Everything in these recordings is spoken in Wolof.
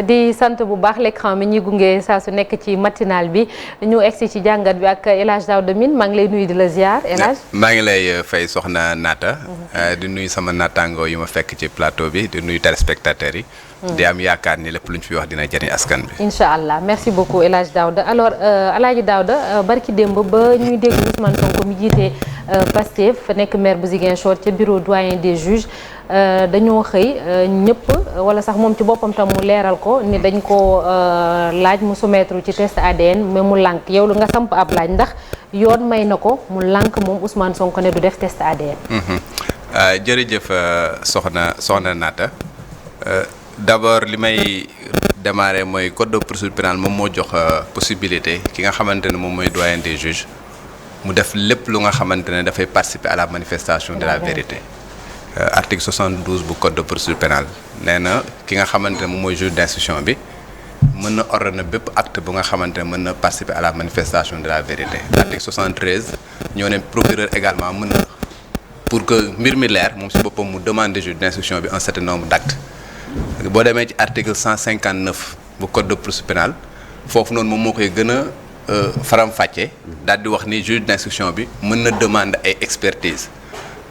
di sant bu baax l'écran mi ñuy gunge saa su nekk ci matinal bi ñu egsi ci jàngat bi ak El Hadj Daouda Mine maa ngi lay nuyu di la ziar El Hadj. maa ngi lay fay soxna Naata. di nuyu sama naataangoo yi ma fekk ci plateau bi di nuyu téléspectateurs yi. di am yaakaar ni lépp lu ñu fi wax dina jëriñ askan bi. incha allah merci beaucoup El Hadj Daouda alors El Hadj Daouda barki démb ba ñuy dégg Ousmane Sonko mi jiite Pastef nekk maire bu Ziguinchor ca bureau doyen des juges. dañoo xëy ñëpp wala sax moom ci boppam tam mu leeral ko ni dañ ko laaj mu soumettre ci test ADN mais mu lànk yow lu nga samp ab laaj ndax yoon may na ko mu lànk moom Ousmane Sonko ne du def test ADN. jërëjëf soxna Naata d'abord li may démarrer mooy code de procédure pénale moom moo jox possibilité ki nga xamante ne moom mooy doyen des juges mu def lépp lu nga xamante ne dafay participer à la manifestation de la vérité. Article 72 bu code de procédure pénale nee na ki nga xamante ne moom mooy juge d'instruction bi mën na ordonner bépp acte bu nga xamante ne mën na participer à la manifestation de la vérité. Article 73 ñoo ne procureur également mën na pour que mbir mi leer moom si boppam mu demande juge d'instruction bi un certain nombre d'actes boo demee ci article 159 bu code de procédure pénale foofu noonu moom moo koy gën a faram-fàccee daal di wax ni juge d'instruction bi mën na demander ay expertise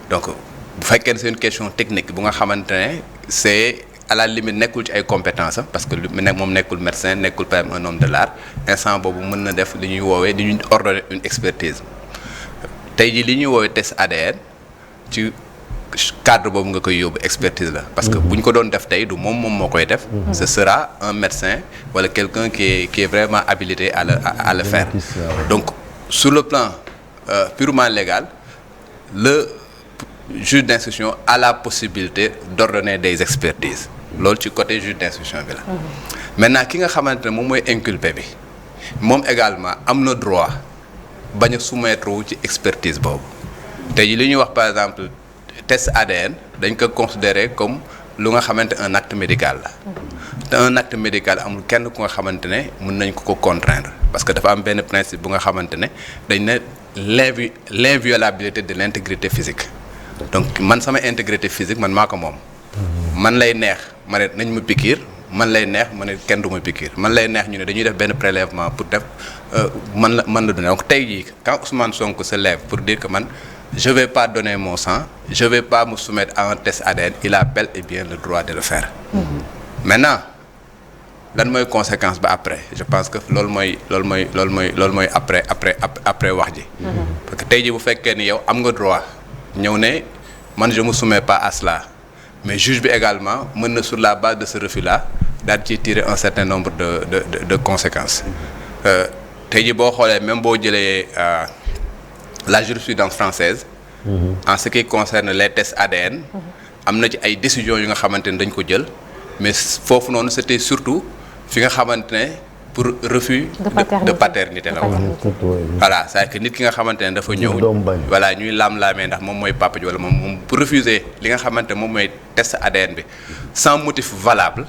donc. bu fekkee ne c'est une question technique bu nga xamante ne c'est à la limite nekkul ci ay compétences parce que moom nekkul médecin nekkul par exemple un homme de l'art instant boobu mën na def li ñuy woowee di ñuy ordonner une expertise tey jii li ñuy woowee test ADN ci cadre boobu nga koy yóbbu expertise la parce que bu ñu ko doon def tey du moom moo koy def ce sera un médecin wala quelqu'un qui est vraiment habilité à le faire donc sur le plan purement légal juge d'instruction a la possibilité d'ordonner des expertises loolu ci côté juge d'instruction bi la maintenant ki nga xamante ne moom mooy inculpé bi moom également am na droit bañ a soumettre wu ci expertise boobu te li ñuy wax par exemple test ADN dañ ko considérer comme lu nga xamante un acte médical la te un acte médical amul kenn ku nga xamante ne mën nañ ko contraindre parce que dafa am benn principe bu nga xamante ne dañ ne l'inviolabilité de l'intégrité physique donc man sama intégrité physique man maa ko moom man lay neex ma ne nañ ma piqûre man lay neex ma ne kenn du ma piqûre man lay neex ñu ne dañuy def benn prélèvement pour def man la donner donc tey jii quand Ousmane Sonko se lève pour dire que man je vais pas donner mon sang je vais pas me soumettre à un test ADN il a bel et bien le droit de le faire maintenant lan mooy conséquence ba après je pense que loolu mooy après wax ji parce que tey jii bu fekkee ni yow am nga droit ñëw ne man je me soumets pas à cela mais juge bi également mën na sur la base de ce refus là daal ci tirer un certain nombre de conséquences tey jii boo xoolee même boo jëlee la jurisprudence française en ce qui concerne les tests ADN am na ci ay décisions yu nga xamante ne dañ ko jël mais foofu noonu c'était surtout fi nga xamante ne pour refus de paternité la woon voilà c'est-à-dire que nit ki nga xamante ne dafa ñëw voilà ñuy laam-laamee ndax moom mooy papa ji wala moom pour refuser li nga xamante ne moom mooy test ADN bi sans motif valable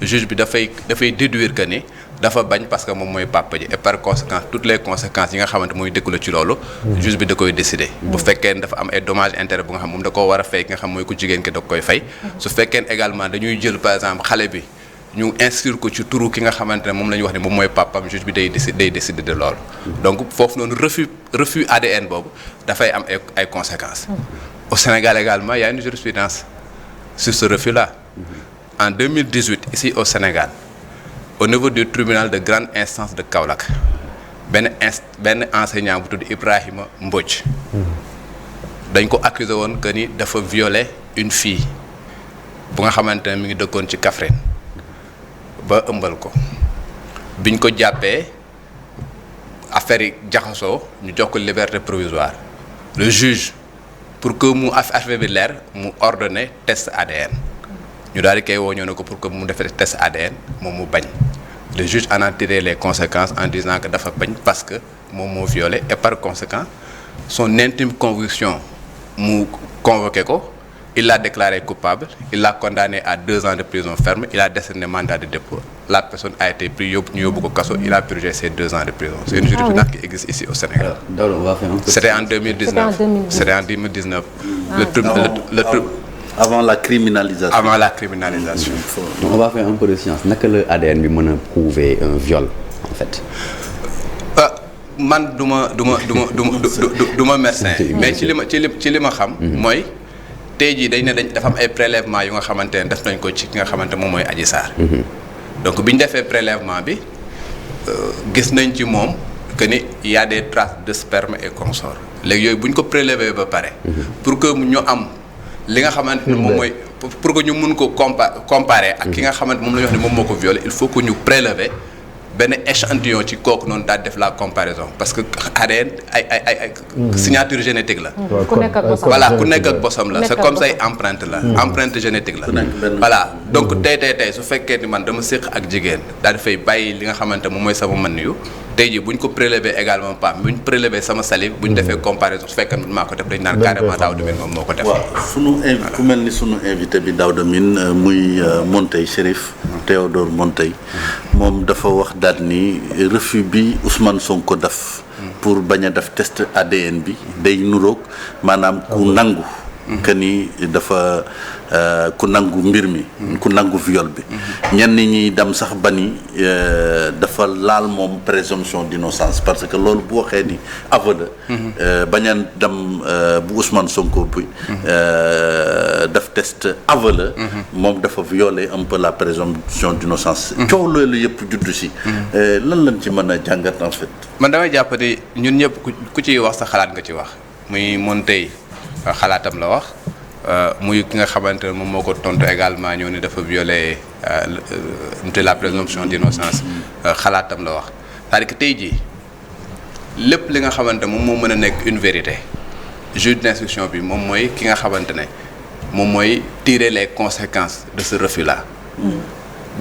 juge bi dafay déduire que ni dafa bañ parce que moom mooy papa ji et par conséquent toutes les conséquences yi nga xamante mooy découlé ci loolu juge bi da koy décider bu fekkee ne dafa am ay dommages intérêts bu nga xam moom da koo war a fay ki nga xam mooy ku jigéen ki da koy fay su fekkee ne également dañuy jël par exemple xale bi ñu inscrire ko ci turu ki nga xamante ne moom la ñu wax ne moom mooy papam juge bi day décider de loolu donc foofu noonu refus ADN boobu dafay am ay conséquences au Sénégal également il y a une jurisprudence sur ce refus là en 2018 ici au Sénégal au niveau du tribunal de grande instance de Kaolack benn enseignant bu tudd Ibrahima Mbodj dañ ko accusé woon que ni dafa violer une fille bu nga xamante ne mi ngi dëkkoon ci Kaffrine ba ëmbal ko biñ ko jàppee affaire yi jaxasoo ñu jox ko liberté provisoire le juge pour que mu affaire bi leer mu ordonné test ADN ñu daal di koy woo ñoo ne ko pour que mu defee test ADN moom mu bañ le juge en a tiré les conséquences en disant que dafa bañ parce que moom moo violé et par conséquent son intime conviction mu convoqué ko il l'a déclaré coupable il l'a condamné à 2 ans de prison ferme il a décerné mandat de dépôt la personne a été prise ñu yóbbu ko kaso il a purgé ses 2 ans de prison c'est une jurisprudence qui existe ici au Sénégal. C'était en 2019. C'était en 2019. avant la criminalisation. Avant la criminalisation. Donc on va faire un peu de science naka la ADN bi mën a prouver un viol en fait. man du ma médecin mais ci li ma xam. mooy tey jii dañ ne dafa am ay prélèvement yu nga xamante ne def nañ ko ci ki nga xamante moom mooy Adji Sarr. donc bi ñu defee prélèvement bi gis nañ ci moom que ni y a des traces de sperme et consorts léegi yooyu bu ñu ko prélever ba pare. pour que ñu am li nga xamante ne moom mooy pour que ñu mun ko comparer ak ki nga xamante moom la ñu wax ne moom moo ko violé il faut que ñu prélever benn échantillon ci kooku noonu daal def la comparaison parce que ADN ay signature génétique la. ku nekk ak bosam voilà ku nekk ak bosam la c'est comme say empreinte la. empreinte génétique la. voilà donc tey su fekkee ni man dama séq ak jigéen daal di fay bàyyi li nga xamante moom mooy sama mën yu tey jii bu ñu ko prélever également pas bu ñu prélever sama salive bu ñu defee comparaison su fekkee maa ko def dañu naan carrément Daouda Mine moom moo ko def. waaw ku mel ni sunu invité bi Daouda Mine muy Montey Chérif Théodore Montey moom dafa wax daal ni refus bi Ousmane Sonko def pour bañ a def test ADN bi day nuroog maanaam ku nangu que ni dafa ku nangu mbir mi ku nangu viol bi ñenn ñi dem sax ba ni dafa laal moom présomption d'innocence parce que loolu bu waxee ni aveu la bañ a dem bu Ousmane Sonko bi def test aveu la moom dafa violer un peu la présomption d'innocence coow loolu yëpp juddu si lan lañ ci mën a jàngat en fait. man damay jàpp ni ñun ñëpp ku ciy wax sa xalaat nga ci wax muy Montey xalaatam la wax muy ki nga xamante ne moom moo ko tontu également ñëw ni dafa violer la présomption d'innocence xalaatam la wax c'est-à-dire que tey jii lépp li nga xamante moom moo mën a nekk une vérité juge d'instruction bi moom mooy ki nga xamante ne moom mooy tirer les conséquences de ce refus là.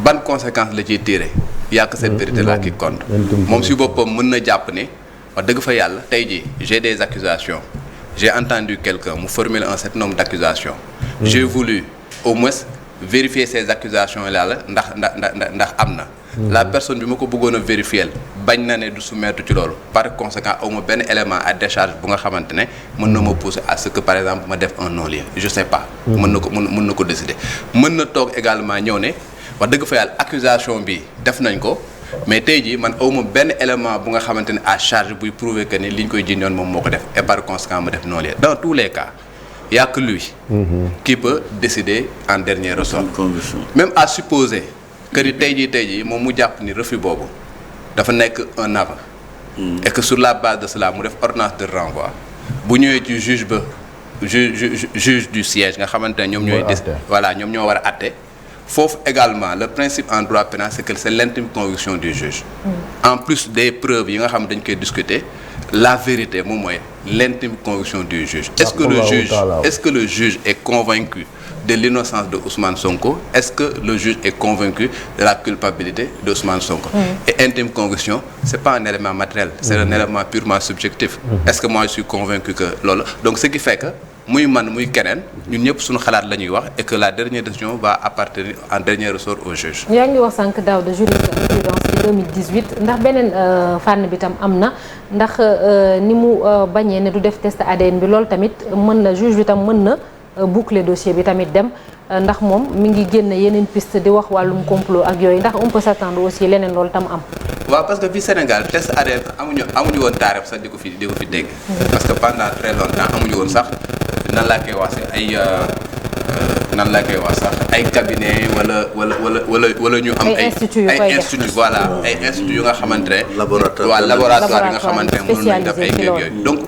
ban conséquence la ciy tirer y a que cette vérité là qui compte moom si boppam mën na jàpp ne wax dëgg fa yàlla tey jii j'ai des accusations j'ai entendu quelqu'un mu formuler un certain nombre d'accusations j'ai voulu au moins vérifier ces accusations là la ndax am na la personne bi ma ko bëggoon a vérifier bañ na ne du soumettre ci loolu par conséquent awma benn élément à décharge bu nga xamante ne mën na ma pousser à ce que par exemple ma def un non-lieu je sais pas mën na ko décider mën na toog également ñëw ne wax dëgg fa yàlla accusation bi def nañ ko mais tey jii man awma benn élément bu nga xamante ne à charge buy prouver que ni li ñu koy jiñoon moom moo ko def et par conséquent ma def non-lieu dans tous les cas y a que lui qui peut décider en dernier ressort même à supposer que ni tey jii moom mu jàpp ni refus boobu dafa nekk un aveu et que sur la base de cela mu def ordonnance de renvoi bu ñëwee ci juge du siège nga xamante ne ñoom ñooy voilà ñoom ñoo war a àtte foofu également le principe en droit pénal c'est que c'est l'intime conviction du juge en plus des preuves yi nga xam dañ koy discuter la vérité moom mooy l'intime conviction du juge est-ce que le juge est convaincu de l'innocence de Ousmane Sonko est-ce que le juge est convaincu de la culpabilité de Ousmane Sonko et intime conviction c'est pas un élément matériel c'est un élément purement subjectif est-ce que moi je suis convaincu que loolu donc ce qui fait que muy man muy keneen ñun ñëpp suñu xalaat la ñuy wax et que la dernière décision va appartenir en dernier ressort au juge. yaa ngi wax sànq Daouda jurisprudence ci 2018 ndax beneen fànn bi tam am na ndax ni mu bañee ne du def test ADN bi loolu tamit mën na juge bi tam mën na boucler dossier bi tamit dem ndax moom mi ngi génn yeneen piste di wax wàllum complot ak yooyu ndax on peut s'attendre aussi leneen loolu tam am. waaw parce que fii Sénégal test ADN amuñu woon taarif sax di ko fi dégg. parce que pendant très longtemps amuñu woon sax. nan laa koy wax ay cabinet wala ñu am ay institut voilà ay institut yu nga xamante ne laboratoire yu nga xamante ne mënoon nañ def ay kii yooyu donc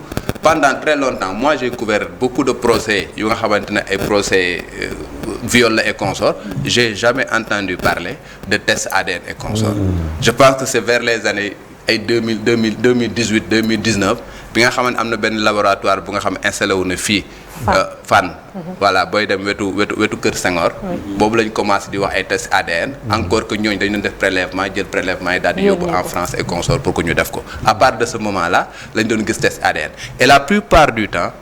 pendant très longtemps moi j'ai couvert beaucoup de procès yu nga xamante ne ay procès viol la et consorts j'ai jamais entendu parler de test ADN et consorts je pense que c'est vers les années ay 2018 2019 bi nga xamante am na benn laboratoire bu nga xam installé wu na fii Fann voilà booy dem wetu Kër Senghor boobu lañ commencé di wax ay test ADN encore que ñooñu dañu def prélèvement jël prélèvement yi daal di yóbbu en France et consorts pour que ñu def ko à part de ce moment là lañ doon gis test ADN et la plupart du temps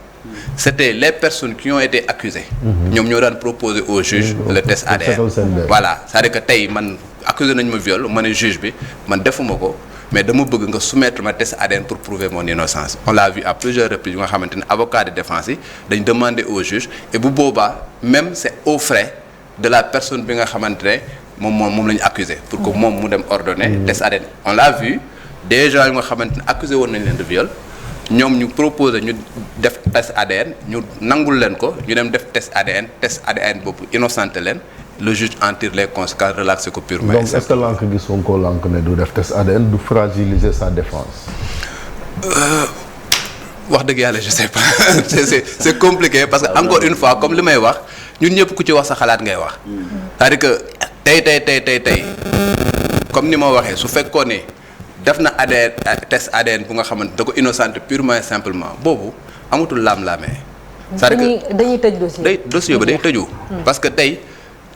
c'était les personnes qui ont été accusées ñoom ñoo daan proposer au juge le test ADN voilà c'est-à-dire que tey man accusé nañ ma viol ma ne juge bi man defuma ko mais dama bëgg nga soumettre ma test ADN pour prouver mon innocence on l'a vu à plusieurs reprises yu nga xamante ne avocat de défense yi dañ demander au juge et bu boobaa même c'est aux frais de la personne bi nga xamante ne moom la ñu accusé pour que moom mu dem ordonner test ADN on l'a vu des gens yu nga xamante ne accusé woon nañ leen de viol ñoom ñu proposé ñu def test ADN ñu nangul leen ko ñu dem def test ADN boobu innocenté leen le juge en tire les conséquences relaxé ko purement. donc est-ce que lànk gi Sonko lànk ne du def test ADN du fragiliser sa défense. wax dëgg yàlla je sais pas c'est compliqué parce que encore une fois comme li may wax ñun ñëpp ku ci wax sa xalaat ngay wax. c'est-à-dire que tey comme ni ma waxee su fekkoon ne def na ADN test ADN bu nga xamante da ko innocenté purement et simplement boobu amatul laam-laamee. c'est-à-dire que dañuy tëj dossier. dossier ba day tëju. parce que tey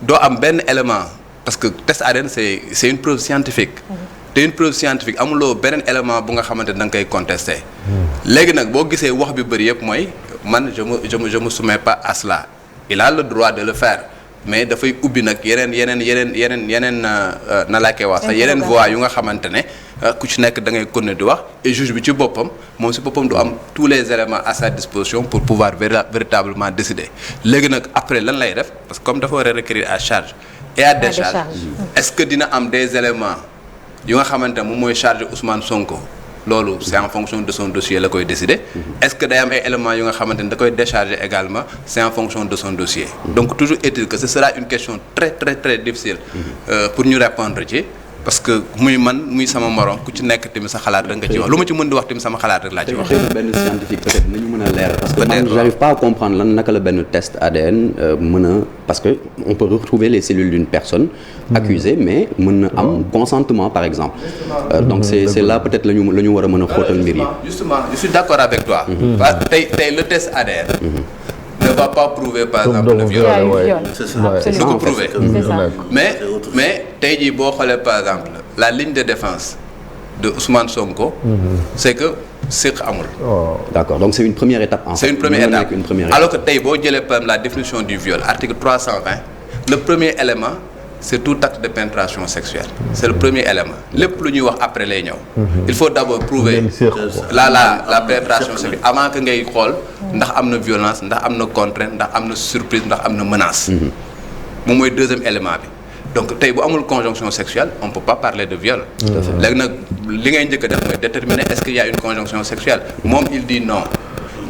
doo am benn élément parce que test ADN c'est une preuve scientifique. te une preuve scientifique amuloo beneen élément bu nga xamante ne da nga koy contester. léegi nag boo gisee wax bi bëri yëpp mooy man je me soumets pas à cela il a le droit de le faire mais dafay ubbi nag yeneen na laa koy wax sax yeneen voies yu nga xamante ne ku ci nekk da ngay continuer di wax et juge bi ci boppam moom si boppam du am tous les éléments à sa disposition pour pouvoir véritablement décider léegi nag après lan lay def parce que comme dafa war a requérir à charge et à décharge est-ce que dina am des éléments yu nga xamante ne moom mooy chargé Ousmane Sonko loolu c'est en fonction de son dossier la koy décider est-ce que day am ay éléments yu nga xamante ne da koy décharger également c'est en fonction de son dossier donc toujours est-il que ce sera une question très très très difficile pour ñu répondre ci parce que muy man muy sama morom ku ci nekk tamit sa xalaat rek nga ci wax lu ma ci mën di wax tamit sama xalaat rek laa ci wax. benn scientifique peut-être nañu mën a leeral. parce que man j'arrive pas à comprendre lan naka la benn test ADN mën a parce que on peut retrouver les cellules d'une personne accusée mais mën na am consentement par exemple. donc c'est là peut-être la ñu war a mën a xóotal mbir yi. justement je suis d'accord avec toi. tey le test ADN. ne va pas prouver par exemple le viol. C'est ça. Du ko prouver. mais tey jii boo xoolee par exemple la ligne de défense de Ousmane Sonko. c'est que séq amul. D'accord donc c'est une première étape. En fait. C'est une première étape alors que tey boo jëlee par exemple la définition du viol article 320 le premier élément c'est tout acte de pénétration sexuelle c'est le premier élément lépp lu ñuy wax après lay ñëw. il faut d'abord prouver la pénétration sexuelle avant que ngay xool ndax am na violence ndax am na contrainte ndax am na surprise ndax am na menace. moom mooy deuxième élément bi donc tey bu amul conjonction sexuelle on peut pas parler de viol. léegi nag li ngay njëkk a def mooy déterminer est-ce qu'il y a une conjonction sexuelle moom il dit non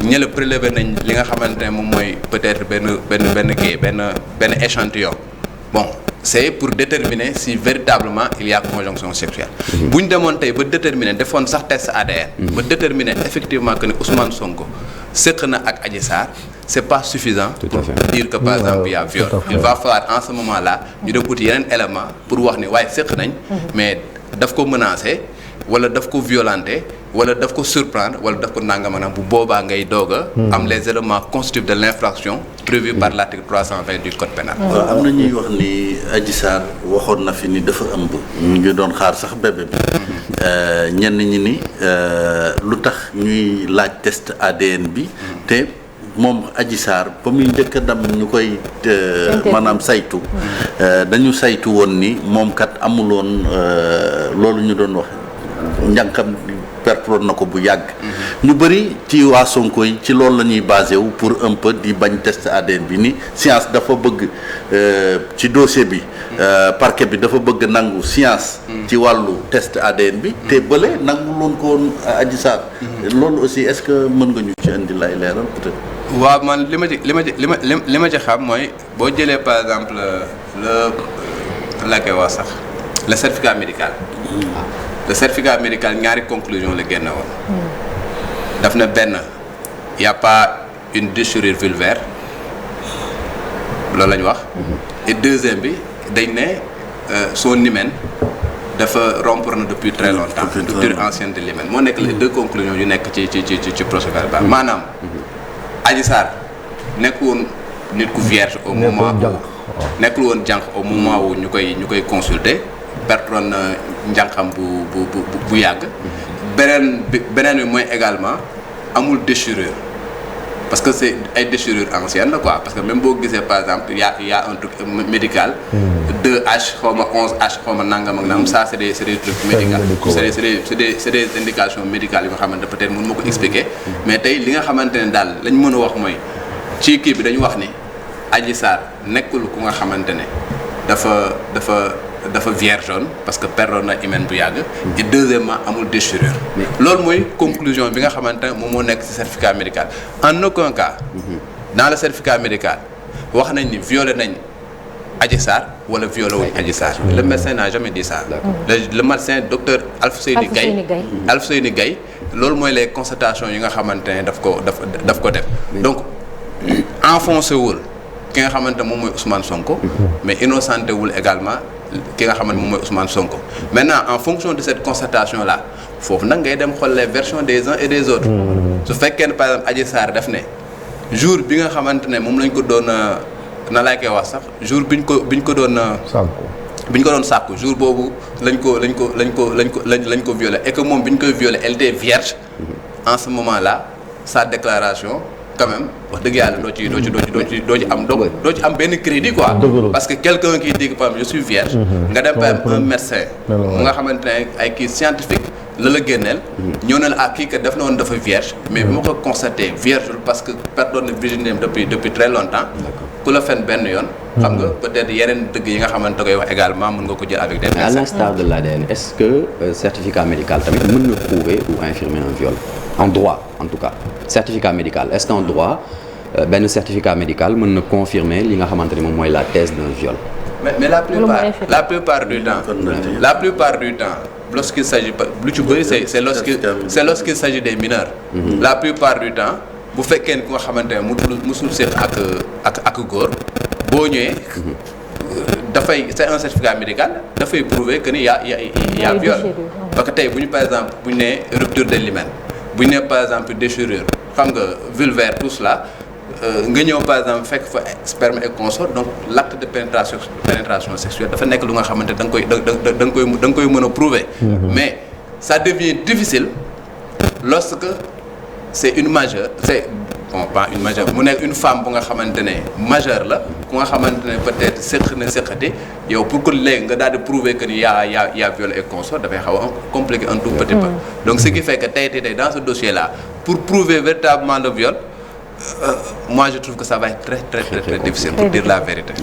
ñële prélever nañ li nga xamante ne moom mooy peut-être benn échantillon bon. c'est pour déterminer si véritablement il y a conjonction sexuelle. bu ñu demoon tey ba déterminer defoon sax test ADN. ba déterminer effectivement que ni Ousmane Sonko séq na ak Adji Sarr c'est pas suffisant. pour dire que par exemple il y a viol. il va falloir en ce moment-là ñu dem uti yeneen élément pour wax ni waaye séq nañ. mais daf ko menacer wala daf ko violenter wala daf ko surprendre wala daf ko nangamanaam bu boobaa ngay doog a am les éléments constitutifs de l'infraction prévue par l'article 320 du code pénal. am na ñuy wax ni Adji Sarr waxoon na fi ni dafa ëmb. ñu ngi doon xaar sax bébé bi. ñenn ñi ni lu tax ñuy laaj test ADN bi. te moom Adji Sarr ba muy njëkk a dem ñu koy maanaam saytu. dañu saytu woon ni moom kat amuloon loolu ñu doon wax njànkam. perploon na ko bu yàgg. ñu bëri ci waa Sonko yi ci loolu la ñuy basé wu pour un peu di bañ test ADN bi ni science dafa bëgg ci dossier bi parquet bi dafa bëgg nangu science. ci wàllu test ADN bi. te bële nangu loon ko woon Adji Sarr. loolu aussi est-ce que mën nga ñu ci indi lay leeral peut-être. waaw man li ma ci xam mooy boo jëlee par exemple la koy wax sax le certificat médical. le certificat médical ñaari conclusion la génne woon. daf na benn y a pas une déchirure vulvaire loolu la ñu wax. et deuxième bi dañ ne son hymen dafa rompre na depuis très longtemps. rupture ancienne de l'hymen moo nekk les deux conclusions yu nekk ci procès-verbal maanaam. Adji Sarr nekkul woon nit ku vierge au moment où nekkul woon jànq au moment où ñu koy consulter. pertoon na njànqam bu yàgg beneen bi mooy également amul déchirure parce que c'est ay déchirures anciennes quoi parce que même boo gisee par exemple y a un truc médical 2H xaw ma 11H xaw ma nangam ak nangam ça c'est des trucs médicaux c'est des indications médicales yu nga xamante peut-être mën ma ko expliquer mais tey li nga xamante ne daal lañ mën a wax mooy ci kii bi dañu wax ni Adji Sarr nekkul ku nga xamante ne dafa vierge parce que perdoon na hymen bu yàgg et deuxièmement amul déchirure loolu mooy conclusion bi nga xamante ne moom moo nekk ci certificat médical en aucun cas dans le certificat médical wax nañ ni violé nañ Adji Sarr wala violé wuñ Adji Sarr le médecin n'a jamais dit ça le médecin docteur Alfousseyni Gaye loolu mooy les constatations yi nga xamante ne daf ko def donc enfoncé wul ki nga xamante moom mooy Ousmane Sonko mais innocenté wul également ki nga xamante moom mooy Ousmane Sonko maintenant en fonction de cette constatation là foofu nag ngay dem xool les versions des uns et des autres su fekkee ne par exemple Adji Sarr def ne jour bi nga xamante ne moom lañ ko doon na laa koy wax sax jour biñ ko doon sàkku jour boobu lañ ko violé et que moom bi ñu koy violé elle était vierge en ce moment là sa déclaration quand même wax dëgg yàlla doo ci am benn crédit quoi parce que quelqu'un qui dit que par exemple je suis vierge nga dem par exemple un médecin mu nga xamante ne ay kii scientifique la génneel ñëw na la kii que def na woon dafa vierge mais bi ma ko constaté vierge parce que perdoon na virginité depuis très longtemps ku la fen benn yoon xam nga peut-être yeneen dëgg yi nga xamante da koy wax également mën nga ko jël avec des à l'instar de l'ADN est-ce que certificat médical tamit mën na prouver ou infirmer un viol en droit en tout cas certificat médical est-ce qu'en droit benn certificat médical mën na confirmer li nga xamante ni moom mooy la thèse d'un viol mais la plupart du temps lorsqu'il s'agit lu ci bëri c'est lorsqu'il s'agit des mineurs la plupart du temps bu fekkee ne ku nga xamante ne musul seet ak góor boo ñëwee dafay c'est un certificat médical dafay prouver que ni y a viol parce que tey bu ñu par exemple bu ñu nee rupture de l'hymen bu ñu nee par exemple déchirure xam nga vulvaire tout cela nga ñëw par exemple fekk fa sperme et consort donc l'acte de pénétration sexuelle dafa nekk lu nga xamante da nga koy mën a prouver mais ça devient difficile lorsque c'est une majeure c'est bon pas une majeure mu nekk une femme bu nga xamante ne majeure la ku nga xamante ne peut-être séqati yow pour que léegi nga daal di prouver que ni y a viol et consort dafay xaw a compliquer un tout petit peu donc ce qui fait que tey dans ce dossier là pour prouver véritablement le viol moi je trouve que ça va être très difficile pour dire la vérité.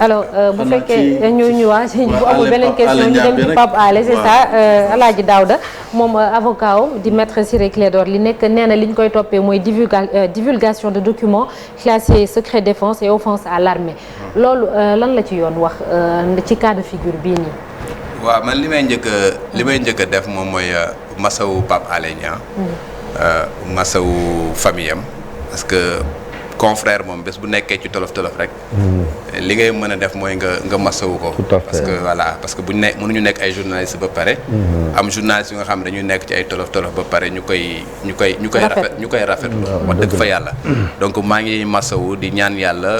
alors bu fekkee ñu waa bu amul beneen question ñu dem ci Pape Alé c'est ça Alaaji Daouda moom avocat di maître Ciré Clédor Ly nekk nee na li ñu koy toppee mooy divulgation de documents classés secret défense et offense à l'armée loolu lan la ci yoon wax ci cas de figure bii nii. waaw man li may njëkk a def moom mooy masawu Pape Alé Niang masawu famille am parce que confrère moom bés bu nekkee ci tolof rek li ngay mën a def mooy nga masawu ko parce que voilà parce que buñ ne mënuñu nekk ay journalistes ba pare am journalistes yu nga xam ne dañuy nekk ci ay tolof ba pare ñu koy rafetlu wax dëgg fa yàlla donc maa ngi masawu di ñaan yàlla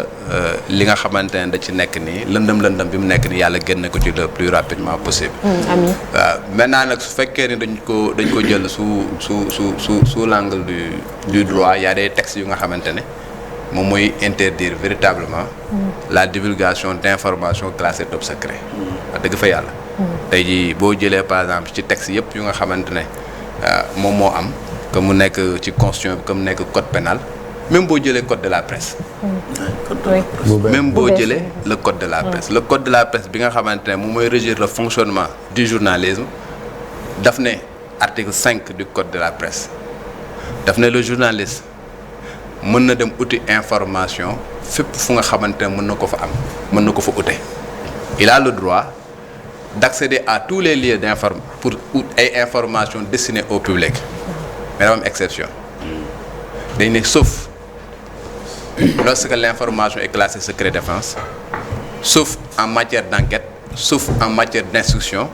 li nga xamante ne da ci nekk nii lëndëm bi mu nekk nii yàlla génn ko ci le plus rapidement possible amiin waaw maintenant nag su fekkee ni dañ ko jël sous l'angle du droit y a des textes yu nga xamante ne moom mooy interdire véritablement la divulgation d'informations classées top secret wax dëgg fa yàlla tey jii boo jëlee par exemple ci texte yëpp yu nga xamante ne moom moo am que mu nekk ci constitution bi que mu nekk code pénal même boo jëlee code de la presse même boo jëlee le code de la presse le code de la presse bi nga xamante ne moom mooy régir le fonctionnement du journalisme daf ne article 5 du code de la presse daf ne le journaliste mën na dem uti information fépp fu nga xamante ne mën na ko fa am mën na ko fa ute il a le droit d'accéder à tous les lieux pour ay informations destinées au public mais dafa am exception dañ ne sauf lorsque l'information est classée secret défense sauf en matière d'enquête sauf en matière d'instruction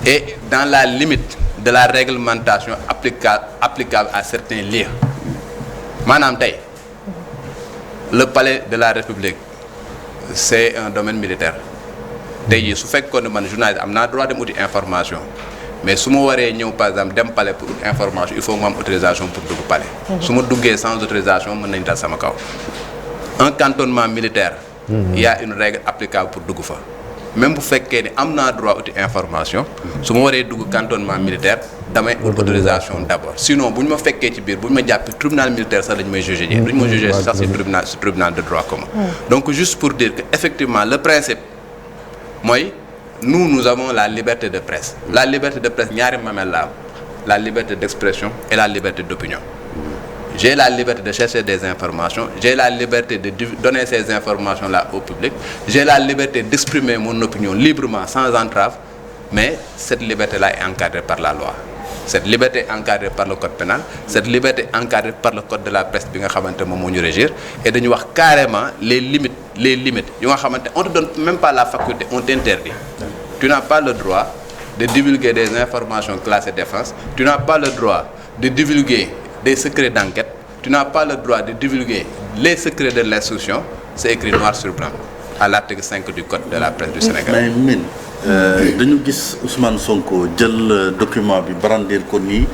et dans la limite de la réglementation applicable à certains lieux maanaam tey le palais de la République c'est un domaine militaire tey jii su fekkoon ne man journaliste am naa droit dem uti information mais su ma waree ñëw par exemple dem palais pour information il faut que ma am autorisation pour dugg palais. su ma duggee sans autorisation mën nañ dal sama kaw. un cantonnement militaire. Il y a une règle applicable pour dugg fa. même bu fekkee ni am naa droit uti information. su ma waree dugg cantonnement militaire damay autorisation d'abord sinon bu ñu ma fekkee ci biir bu ñu ma jàppee tribunal militaire sax dañu may juger ji. duñu ma juger sax ci tribunal de droit commun. donc juste pour dire que effectivement le principe mooy. Nous avons la liberté de presse. La liberté de presse, ñaari mamel la am la liberté d'expression et la liberté d'opinion. J'ai la liberté de chercher des informations, j'ai la liberté de donner ces informations-là au public, j'ai la liberté d'exprimer mon opinion librement, sans entrave, mais cette liberté-là est encadrée par la loi. Cette liberté est encadrée par le code pénal, cette liberté est encadrée par le code de la presse bi nga xamante moom moo ñu régir et dañu wax carrément les limites yu nga xamante on te donne même pas la faculté, on t'interdit. Tu n'as pas le droit de divulguer des informations classées défense, tu n'as pas le droit de divulguer des secrets d'enquête, tu n'as pas le droit de divulguer les secrets de l'instruction, c'est écrit noir sur blanc à l'article 5 du code de la presse du Sénégal. dañu gis Ousmane Sonko jël document bi brandir ko nii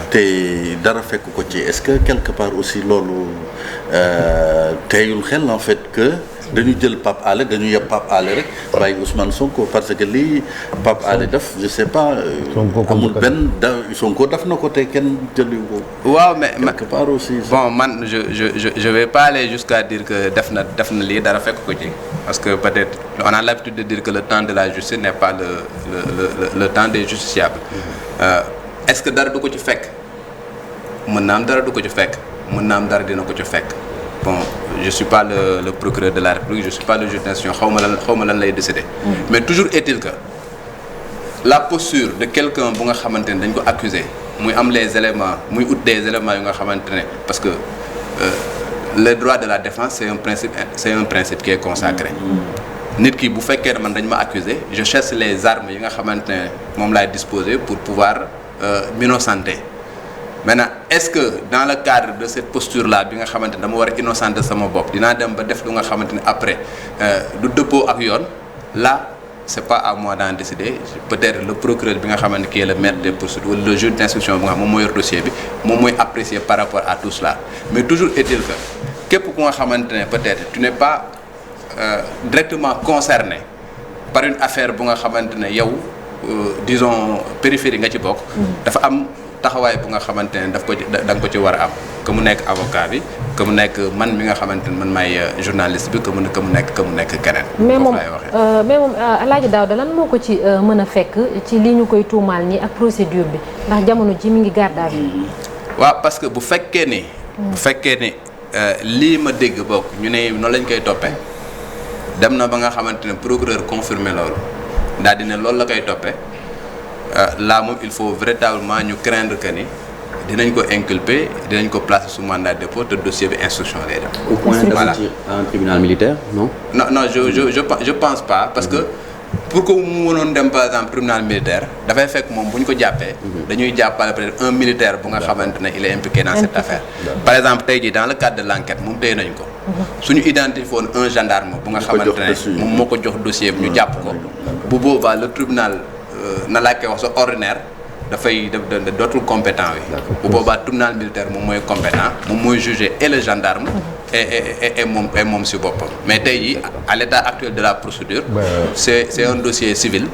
te dara fekk ko ci est-ce que quelque part aussi loolu teyul xel en fait que dañu jël Pape Alé dañu yeb Pape Alé rek bàyyi Ousmane Sonko parce que lii Pape Alé def je sais pas amul benn Sonko def na ko te kenn jëli ko. waaw mais quelque part aussi. bon man je vais pas aller jusqu'à dire que def na lii dara fekk ko ci parce que peut-être on a l'habitude de dire que le temps de la justice n'est pas le temps des justiciables. Est-ce que dara du ko ci fekk mën na am dara du ko ci fekk mën na am dara dina ko ci fekk. Bon, je suis pas le procureur de la République, je suis pas le juge d'instruction, xaw ma lan lay décider. Mais toujours est-il que la posture de quelqu'un bu nga xamante ne dañ ko accuser muy am les éléments muy ut des éléments yu nga xamante ne parce que le droit de la défense c'est un principe qui est consacré. Nit ki bu fekkee ne man dañ ma accuser je cherche les armes yi nga xamante ne moom laay disposer pour pouvoir m'innocenter. Maintenant est-ce que dans le cadre de cette posture-là bi nga xamante ne dama war a innocenter sama bopp dinaa dem ba def lu nga xamante ne après du dëppoo ak yoon là c'est pas à moi d'en décider peut-être le procureur bi nga xamante ne qui est le maître des poursuites wala le juge d'instruction bi nga xam moom moo yor dossier bi moom mooy apprécier par rapport à tout cela mais toujours est-il que képp ku nga xamante ne peut-être tu n'es pas directement concerné par une affaire bu nga xamante ne yow disons périphérie nga ci bokk dafa am taxawaay bu nga xamante ne da nga ko ci war a am que mu nekk avocat bi que mu nekk man mi nga xamante ne man maay journaliste bi que mu nekk keneen. mais moom Alaaji Daouda lan moo ko ci mën a fekk ci li ñu koy tuumaal nii ak procédure bi ndax jamono ji mi ngi garde à vue. waaw parce que bu fekkee ni. lii ma dégg bokk ñu ne noonu lañ koy toppee dem na ba nga xamante ne procureur confirmé loolu daal di ne loolu la koy toppee. Là moom il faut véritablement ñu craindre que ni dinañ ko inculper dinañ ko placer sous mandat de dépôt te dossier bi instruction lay def. Au point d'aboutir à un tribunal militaire non. non je pense pas parce que pour que mu mënoon dem par exemple tribunal militaire dafay fekk moom bu ñu ko jàppee. dañuy jàppale peut-être un militaire bu nga xamante ne il est impliqué dans cette affaire. par exemple tey jii dans le cadre de l'enquête moom téye nañ ko. suñu identifié woon un gendarme bu nga xamante ne moom moo ko jox dossier bi ñu jàpp ko bu boobaa le tribunal. na laa koy wax sa ordinaire dafay dootul compétent wi bu boobaa tribunal militaire moom mooy compétent moom mooy juger et le gendarme et moom si boppam mais tey jii à l'état actuel de la procédure c'est un dossier civil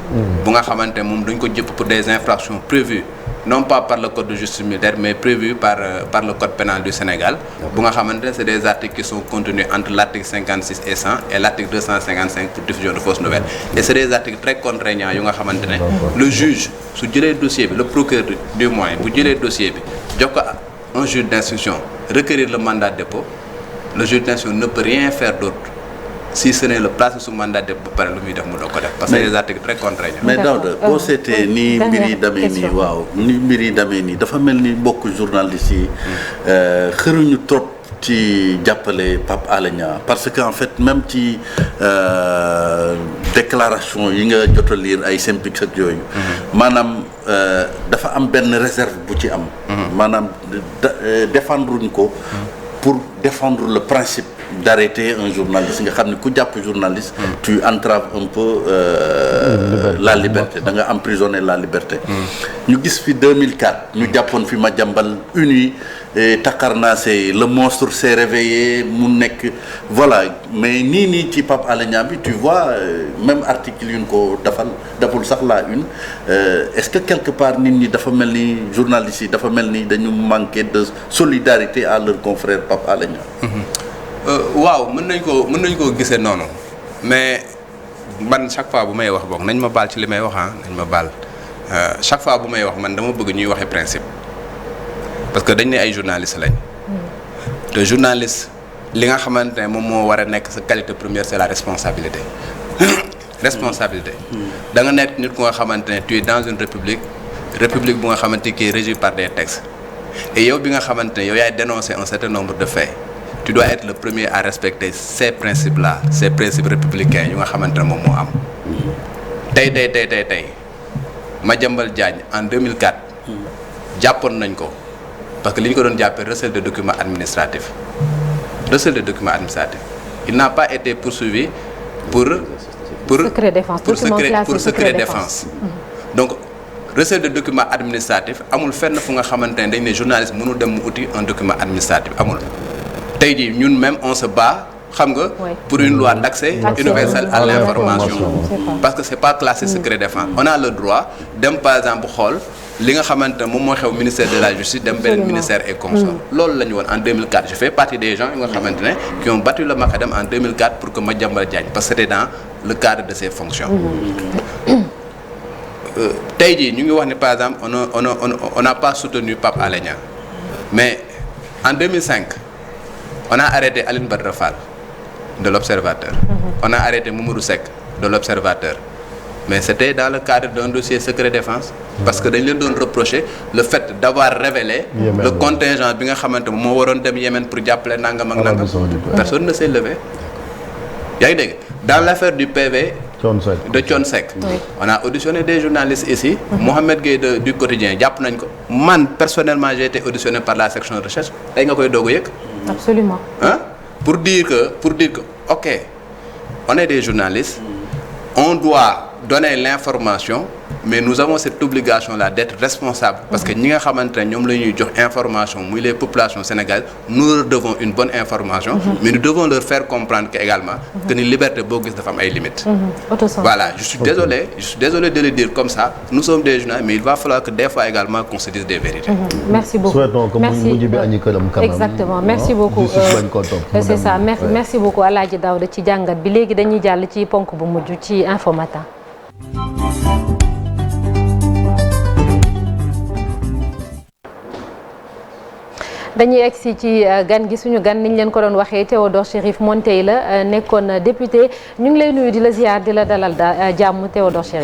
bu nga xamante moom dañ ko jëpp pour des infractions prévues non pas par le code de justice militaire mais prévu par le code pénal du Sénégal bu nga xamante ne c'est des articles qui sont contenus entre l'article 56 et 100 et l'article 255 pour diffusion de fausses nouvelles et c'est des articles très contraignants yu nga xamante ne le juge su jëlee dossier bi le procureur du moins bu jëlee dossier bi jox ko un juge d'instruction requérir le mandat de dépôt le juge d'instruction ne peut rien faire d'autre si ce n'est le placer sous mandat de dépôt ba pare lu muy def mu doog ko def parce que des articles très contraignants. mais Daouda boo seetee nii mbir yi demee nii waaw ni mbir yi demee nii dafa mel ni bokk journalistes yi xëruñu trop ci jàppale Pape Alé Niang parce que en fait même ci déclaration yi nga jot a lire ay Synpics ak yooyu maanaam dafa am benn réserve bu ci am maanaam défendruñ ko pour défendre le principe d'arrêter un journaliste nga xam ne ku jàpp journaliste tu entraves un peu la liberté da nga emprisonner la liberté ñu gis fi 2004 ñu jàppoon fi Madiambal Uni takarnaase le monstre s'est réveillé mu nekk voilà mais nii ci Pape Alé Niang bi tu vois même article yu ñu ko deful sax la une est-ce que quelque part nit ñi dafa mel ni journalistes yi dafa mel ni dañu manquer de solidarité à leur confrère Pape Alé Niang. waaw mën nañ koo gisee noonu mais man chaque fois bu may wax boog nañ ma baal ci li may wax nañ ma baal chaque fois bu may wax man dama bëgg ñuy waxee principe parce que dañ ne ay journaliste lañ te journaliste li nga xamante ne moom moo war a nekk sa qualité première c'est la responsabilité responsabilité da nga nekk nit ku nga xamante ne tu es dans une république bu nga xamante ne qui est régie par des textes et yow bi nga xamante ne yow yaay dénoncer un certain nombre de faits tu dois être le premier à respecter ces principes-là ces principes républicains yu nga xamante ne moom moo am tey Madiambal Diagne en 2004 jàppoon nañ ko parce que li ñu ko doon jàppee recel de documents administratifs il n'a pas été poursuivi pour secret défense pour secret défense donc recel de documents administratifs amul fenn fu nga xamante ne dañ ne journaliste mënul dem mu uti un document administratif amul tey jii ñun même on se bat xam nga pour une loi d'accès universel à l'information parce que c'est pas classé secret défense on a le droit dem par exemple xool li nga xamante ne moom moo xew ministère de la justice dem beneen ministère et consort loolu la ñu woon en 2004 je fais partie des gens yi nga xamante ne qui ont battu le macadam en 2004 pour que Madiambal Diagne parce que c'était dans le cadre de ses fonctions tey jii ñu ngi wax ne par exemple on n'a pas soutenu Pape Alé Niang mais en 2005 on a arrêté Aline Badara Fall de l'Observateur on a arrêté Mamadou Seck de l'Observateur mais c'était dans le cadre d'un dossier secret défense parce que dañ leen doon reprocher le fait d'avoir révélé le contingent bi nga xamante moo waroon dem Yémen pour jàppale nangam ak nangam personne ne s'est levé yaa ngi dégg dans l'affaire du PV de Thione Seck on a auditionné des journalistes ici Mohamed Gueye du quotidien jàpp nañ ko man personnellement j'ai été auditionné par la section de recherche tey nga koy doog a yëg absolument pour dire que ok on est des journalistes on doit donner l'information mais nous avons cette obligation là d'être responsables parce que ñi nga xamante ne ñoom la ñuy jox information muy les populations sénégalaises nous leur devons une bonne information mais nous devons leur faire comprendre que également que ni liberté boo gis dafa am ay limites voilà je suis désolé de le dire comme ça nous sommes des journalistes mais il va falloir que des fois également qu'on se dise des vérités merci beaucoup exactement merci beaucoup c'est ça merci beaucoup Alaaji Daouda ci jàngat bi léegi dañuy jàll ci ponk bu mujj ci Infos Matin dañuy egsi ci gan gi suñu gan niñ leen ko doon waxee Théodore Chérif Monteil la nekkoon député ñu ngi lay nuyu di la ziar di la dalal jàmm Théodore Chérif